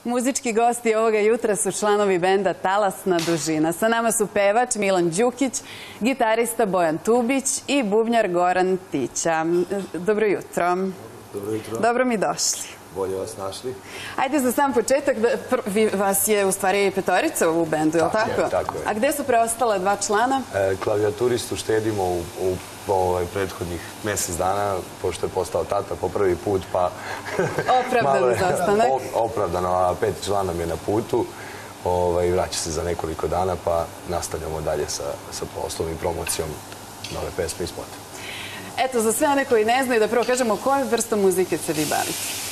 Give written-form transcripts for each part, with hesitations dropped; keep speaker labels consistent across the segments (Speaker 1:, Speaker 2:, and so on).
Speaker 1: Muzički gosti ovoga jutra su članovi benda Talasna dužina. Sa nama su pevač Milan Đukić, gitarista Bojan Tubić i bubnjar Goran Tića. Dobro jutro.
Speaker 2: Dobro jutro.
Speaker 1: Dobro mi došli.
Speaker 2: Bolje vas našli.
Speaker 1: Ajde za sam početak, vas je u stvari petorica u bendu, je li tako?
Speaker 2: Tako je.
Speaker 1: A gde su preostala dva člana?
Speaker 2: Klavijaturistu štedimo u prethodnih mjesec dana, pošto je postao tata po prvi put, pa...
Speaker 1: Opravdan izostanak.
Speaker 2: Opravdano, a peti član nam je na putu. Vraća se za nekoliko dana, pa nastavljamo dalje sa poslom i promocijom nove pesme i spota.
Speaker 1: Eto, za sve one koji ne znaju, da prvo kažemo koje vrste muzike se vi bavite?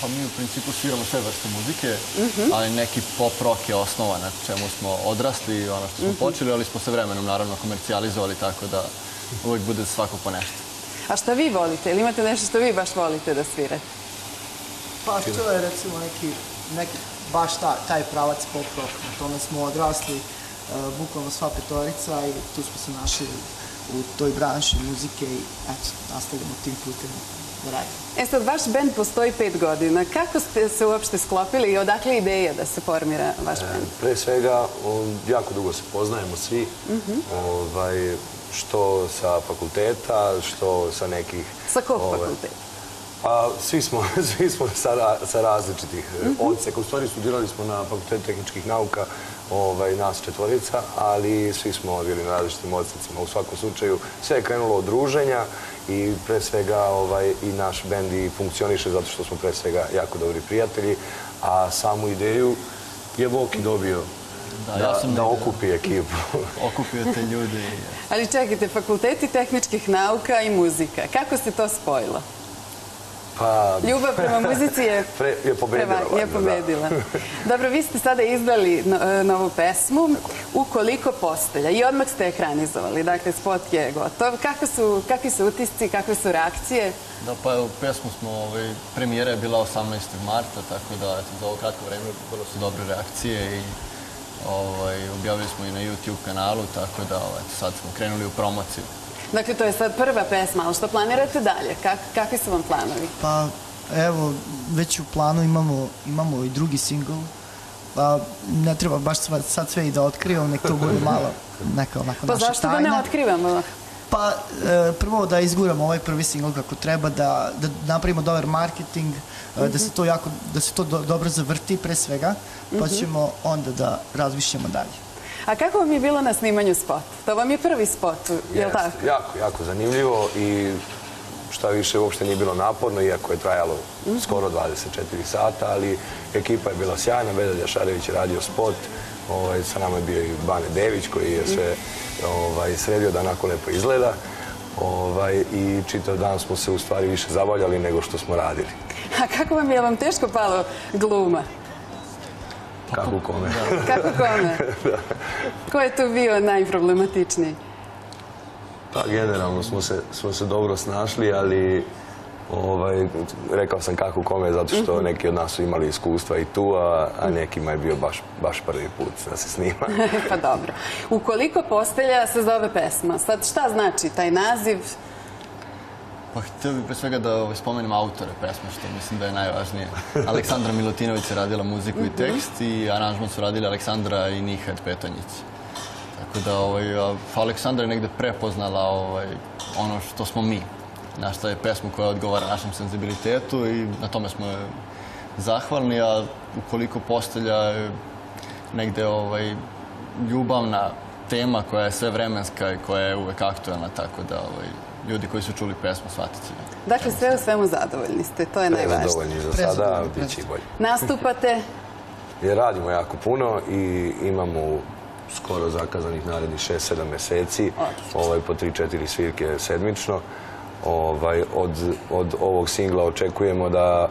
Speaker 3: Pa mi u principu sviramo sve vrste muzike, ali neki pop rock je osnova na čemu smo odrasli, ono što smo počeli, ali smo se vremenom naravno komercijalizovali, tako da uvijek bude svako po nešto.
Speaker 1: A šta vi volite? Ili imate nešto što vi baš volite da svirate?
Speaker 4: Pa to je recimo neki baš taj pravac pop rock. Na tome smo odrasli, bukvalno sva petorica i tu smo se našli u toj branši muzike i eto, nastavljamo tim putem da radimo.
Speaker 1: Sad, vaš bend postoji 5 godina. Kako ste se uopšte sklopili i odakle ideja da se formira vaš bend?
Speaker 2: Pre svega, jako dugo se poznajemo svi, što sa fakulteta, što sa nekih...
Speaker 1: Sa kog fakulteta?
Speaker 2: Pa svi smo sa različitih odseka. U stvari studirali smo na Fakultetu tehničkih nauka, nas četvorica, ali svi smo bili na različitim odsecima. U svakom slučaju sve je krenulo od druženja i pre svega i naš bend i funkcioniše zato što smo pre svega jako dobri prijatelji, a samu ideju je Boki dobio da okupi ekipu.
Speaker 3: Okupio te ljude.
Speaker 1: Ali čekajte, Fakulteti tehničkih nauka i muzika. Kako se to spojilo? Ljubav prema muzici je pobedila. Dobro, vi ste sada izdali novu pesmu Ukoliko postelja i odmah ste ekranizovali. Dakle, spot je gotov. Kakvi su utisci, kakve su reakcije?
Speaker 3: Da, pa pesmu smo, premijera je bila 18. marta, tako da za ovo kratko vreme bilo su dobre reakcije i objavili smo i na YouTube kanalu, tako da sad smo krenuli u promociju.
Speaker 1: Dakle, to je sad prva pesma, ali što planirate dalje? Kakvi su vam planovi?
Speaker 4: Pa, evo, već u planu imamo i drugi singl. Pa, ne treba baš sad sve i da otkrivamo, nek to bude malo neka onako naša tajna.
Speaker 1: Pa zašto da ne otkrivamo?
Speaker 4: Pa, prvo da izguramo ovaj prvi singl kako treba, da napravimo dobar marketing, da se to dobro zavrti pre svega, pa ćemo onda da razmišljamo dalje.
Speaker 1: A kako vam je bilo na snimanju spota? To vam je prvi spot, je li tako?
Speaker 2: Jako, jako zanimljivo i šta više uopšte nije bilo naporno, iako je trajalo skoro 24 sata, ali ekipa je bila sjajna, Veselj Jašarević je radio spot, sa nama je bio i Bane Dević koji je sve sredio da onako lepo izgleda i čitav dan smo se u stvari više zabavljali nego što smo radili.
Speaker 1: A kako vam je teško palo gluma?
Speaker 2: Kako kome?
Speaker 1: Kako kome? Ko je tu bio najproblematičniji?
Speaker 2: Pa generalno smo se dobro snašli, ali rekao sam kako kome, zato što neki od nas su imali iskustva i tu, a nekima je bio baš prvi put da se snima.
Speaker 1: Pa dobro. Ukoliko postelja se zove pesma, sad šta znači taj naziv?
Speaker 3: Pa htio bih pre svega da spomenem autore pesme, što mislim da je najvažnije. Aleksandra Milutinović je radila muziku i tekst i aranžman su radili Aleksandra i Nihad Petonjić. Tako da Aleksandra je negde prepoznala ono što smo mi. Našta je pesmu koja odgovara našem senzibilitetu i na tome smo zahvalni, a ukoliko postelja je negde ljubavna tema koja je svevremenska i koja je uvek aktuelna, tako da ljudi koji su čuli pesmu shvatit će.
Speaker 1: Dakle, sve u svemu zadovoljni ste, to je najvažnije.
Speaker 2: Zadovoljni za sada, bit će i bolje.
Speaker 1: Nastupate?
Speaker 2: Radimo jako puno i imamo skoro zakazanih narednih 6-7 meseci, po 3-4 svirke sedmično. Od ovog singla očekujemo da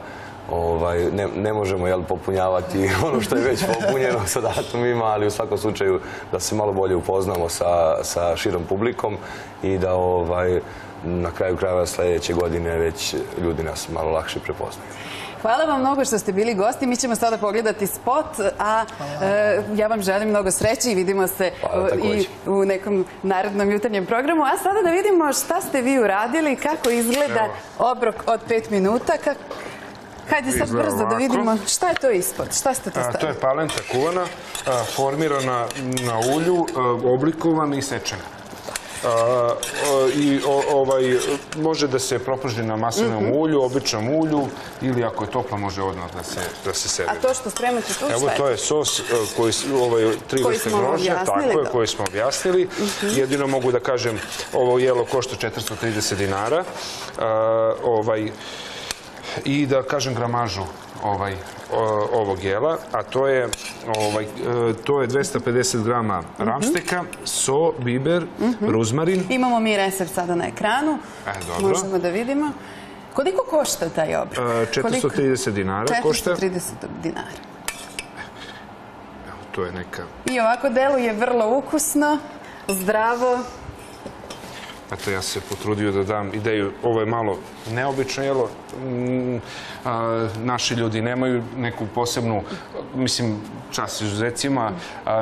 Speaker 2: ne možemo popunjavati ono što je već popunjeno sa datumima, ali u svakom slučaju da se malo bolje upoznamo sa širom publikom i da na kraju krajeva sljedeće godine već ljudi nas malo lakše prepoznaju.
Speaker 1: Hvala vam mnogo što ste bili gosti. Mi ćemo sada pogledati spot, a ja vam želim mnogo sreće i vidimo se i u nekom narednom jutarnjem programu. A sada da vidimo šta ste vi uradili, kako izgleda obrok od 5 minuta. Hajde sad brzo da vidimo šta je to ispod, šta ste to stavili?
Speaker 5: To je palenka kuvana, formirana na ulju, oblikovana i sečena. I može da se proprži na maslinovom ulju, običnom ulju ili ako je topla može odmah da se servira.
Speaker 1: A to što spremate tu šta je?
Speaker 5: Evo to je sos koji 3 vrste grožđa, tako je, koji smo objasnili. Jedino mogu da kažem, ovo jelo košta 430 dinara i da kažem gramažu ovog jela, a to je 250 grama ramsteka, so, biber, ruzmarin.
Speaker 1: Imamo mi recept sada na ekranu. Možemo da vidimo. Koliko košta taj obrok?
Speaker 5: 430 dinara košta.
Speaker 1: 430 dinara.
Speaker 5: Evo, to je neka...
Speaker 1: I ovako deluje vrlo ukusno, zdravo.
Speaker 5: Eto, ja se potrudio da dam ideju. Ovo je malo neobično jelo. Naši ljudi nemaju neku posebnu, mislim, čast izuzecima,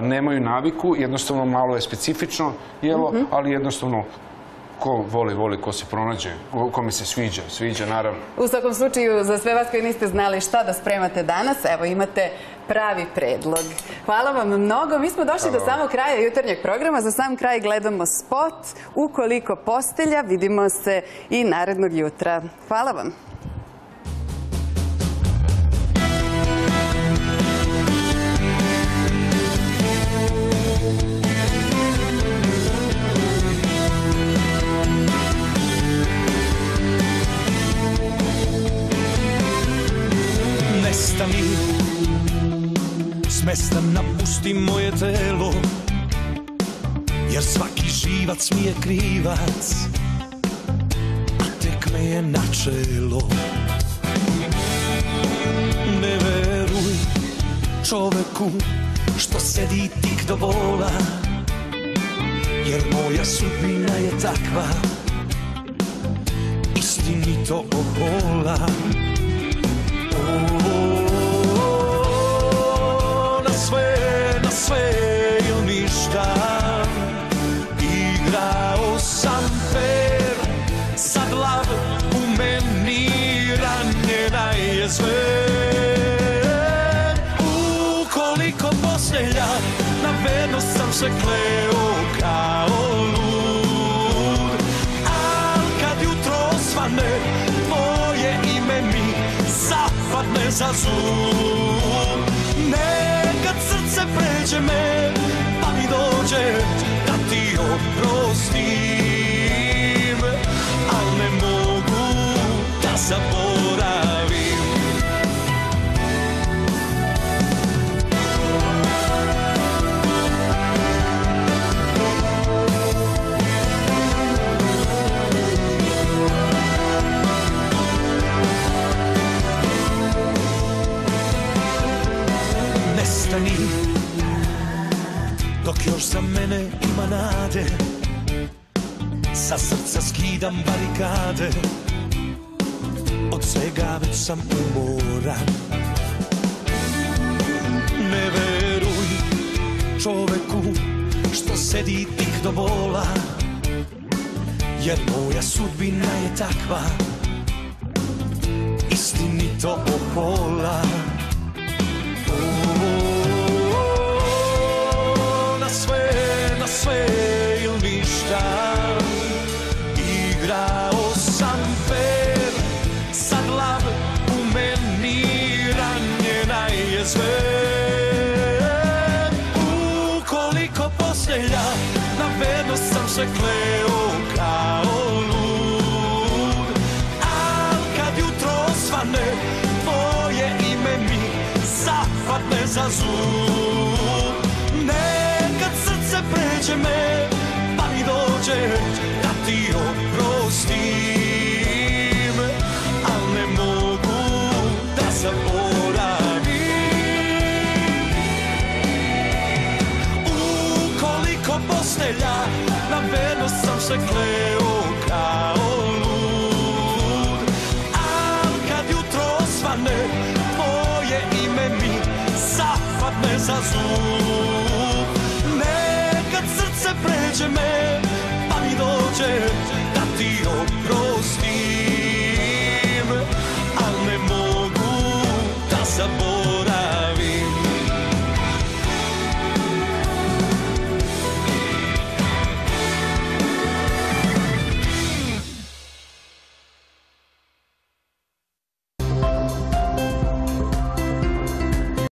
Speaker 5: nemaju naviku. Jednostavno, malo je specifično jelo, ali jednostavno, ko voli, ko se pronađe, kome se sviđa, naravno.
Speaker 1: U svakom slučaju, za sve vas koji niste znali šta da spremate danas, evo imate pravi predlog. Hvala vam mnogo. Mi smo došli do samog kraja jutarnjeg programa. Za sam kraj gledamo spot. Ukoliko postelja, vidimo se i narednog jutra. Hvala vam.
Speaker 6: Nestani, s mesta napusti moje telo, jer svaki živac mi je krivac, a tek me je na čelo. Ne veruj čoveku što sedi tik do bola, jer moja sudbina je takva, istinito ohola. Na sve ili ništa, igrao sam fair, sad lav u meni ranjena je zver. Ukoliko postelja, na vernost sam se kleo kao lud, al kad jutro osvane, tvoje ime mi zapadne za zub. Nekad srce pređe me, pa mi dođe da ti oprostim, al ne mogu da zaboravim. Nestani, dok još za mene ima nade, sa srca skidam barikade, od svega već sam umoran. Ne veruj čoveku što sedi tik do bola, jer moja sudbina je takva, istinito ohola. Na sve ili ništa, igrao sam fair, sad lav u meni ranjena je zver. Ukoliko postelja, na vernost sam se kleo kao lud, al kad jutro osvane, tvoje ime mi zapadne za zub. Nekad srce pređe me, pa mi dođe da ti oprostim, al ne mogu da zaboravim. Ukoliko postelja, na vernost sam se kleo kao lud, al kad jutro osvane, tvoje ime mi zapadne za zub. Nekad srce pređe me, pa mi dođe da ti oprostim, al ne mogu zaboravim.